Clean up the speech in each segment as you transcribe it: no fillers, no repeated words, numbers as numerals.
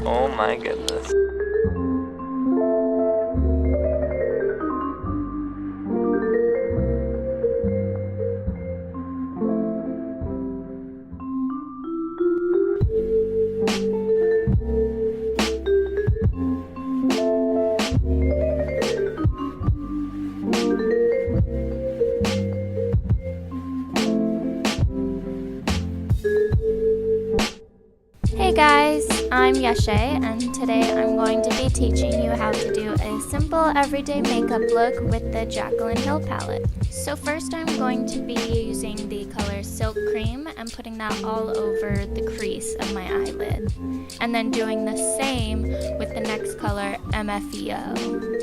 Oh my goodness. Hey guys, I'm Yeshe, and today I'm going to be teaching you how to do a simple everyday makeup look with the Jaclyn Hill palette. So first I'm going to be using the color Silk Cream and putting that all over the crease of my eyelid. And then doing the same with the next color, MFEO.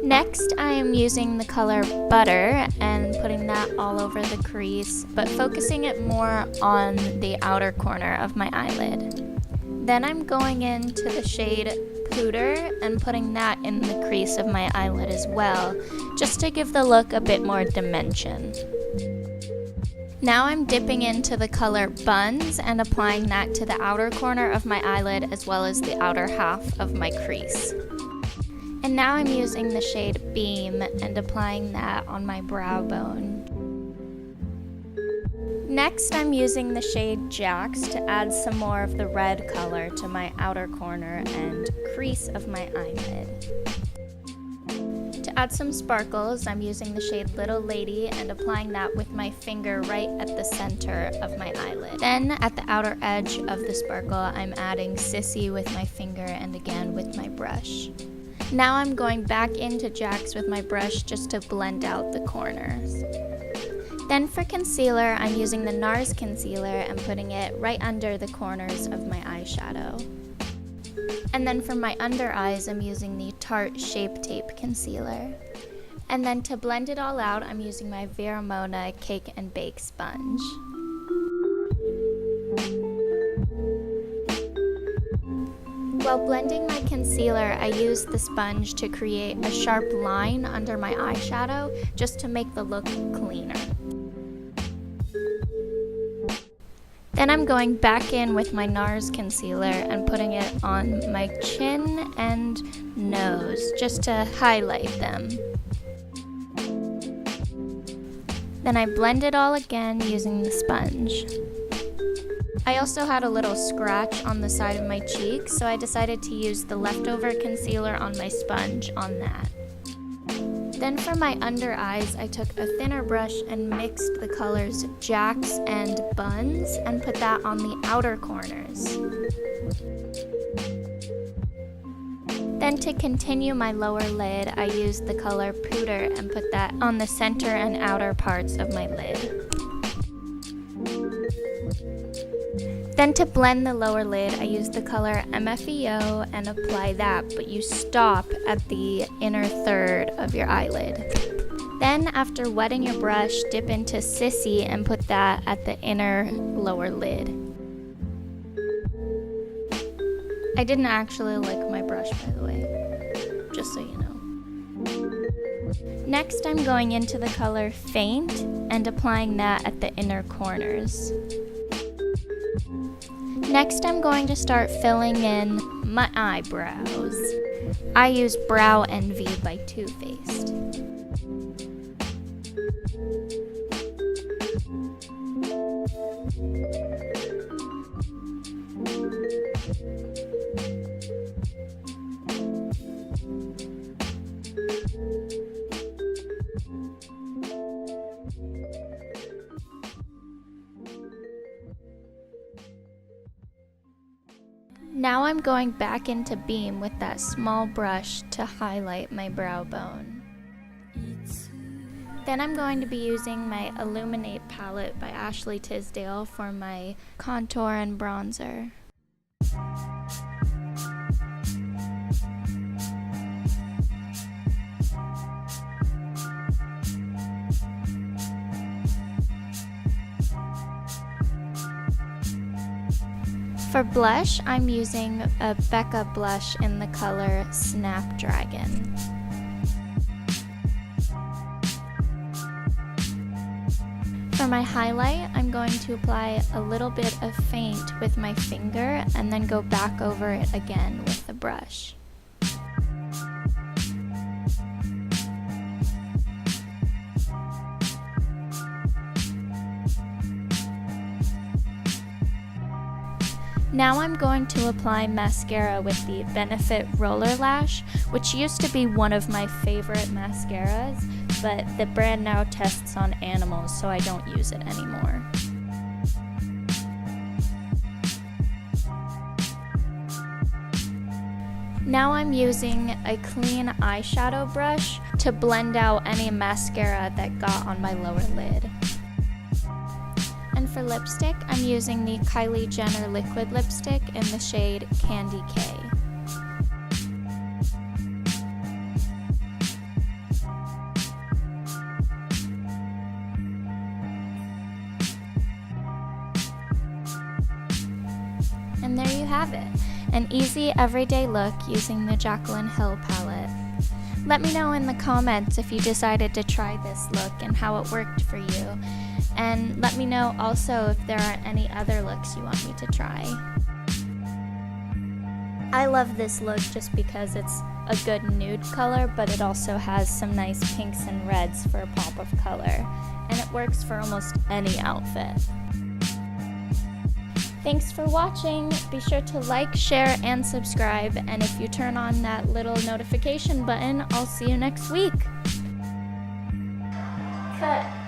Next, I am using the color Butter and putting that all over the crease, but focusing it more on the outer corner of my eyelid. Then I'm going into the shade Pooter and putting that in the crease of my eyelid as well, just to give the look a bit more dimension. Now I'm dipping into the color Buns and applying that to the outer corner of my eyelid as well as the outer half of my crease. And now I'm using the shade Beam and applying that on my brow bone. Next, I'm using the shade Jax to add some more of the red color to my outer corner and crease of my eyelid. To add some sparkles, I'm using the shade Little Lady and applying that with my finger right at the center of my eyelid. Then, at the outer edge of the sparkle, I'm adding Sissy with my finger and again with my brush. Now I'm going back into Jax with my brush just to blend out the corners. Then for concealer, I'm using the NARS concealer and putting it right under the corners of my eyeshadow. And then for my under eyes, I'm using the Tarte Shape Tape concealer. And then to blend it all out, I'm using my Veramona Cake and Bake sponge. While blending my concealer, I used the sponge to create a sharp line under my eyeshadow just to make the look cleaner. Then I'm going back in with my NARS concealer and putting it on my chin and nose just to highlight them. Then I blend it all again using the sponge. I also had a little scratch on the side of my cheek, so I decided to use the leftover concealer on my sponge on that. Then for my under eyes, I took a thinner brush and mixed the colors Jax and Buns and put that on the outer corners. Then to continue my lower lid, I used the color Pooter and put that on the center and outer parts of my lid. Then to blend the lower lid, I use the color MFEO and apply that, but you stop at the inner third of your eyelid. Then after wetting your brush, dip into Sissy and put that at the inner lower lid. I didn't actually lick my brush, by the way, just so you know. Next, I'm going into the color Faint and applying that at the inner corners. Next, I'm going to start filling in my eyebrows. I use Brow Envy by Too Faced. Now I'm going back into Beam with that small brush to highlight my brow bone. Then I'm going to be using my Illuminate palette by Ashley Tisdale for my contour and bronzer. For blush, I'm using a Becca blush in the color Snapdragon. For my highlight, I'm going to apply a little bit of faint with my finger and then go back over it again with the brush. Now I'm going to apply mascara with the Benefit Roller Lash, which used to be one of my favorite mascaras, but the brand now tests on animals, so I don't use it anymore. Now I'm using a clean eyeshadow brush to blend out any mascara that got on my lower lid. And for lipstick, I'm using the Kylie Jenner liquid lipstick in the shade Candy K. And there you have it, an easy everyday look using the Jaclyn Hill palette. Let me know in the comments if you decided to try this look and how it worked for you. And let me know also if there are any other looks you want me to try. I love this look just because it's a good nude color, but it also has some nice pinks and reds for a pop of color. And it works for almost any outfit. Thanks for watching. Be sure to like, share, and subscribe. And if you turn on that little notification button, I'll see you next week. Cut.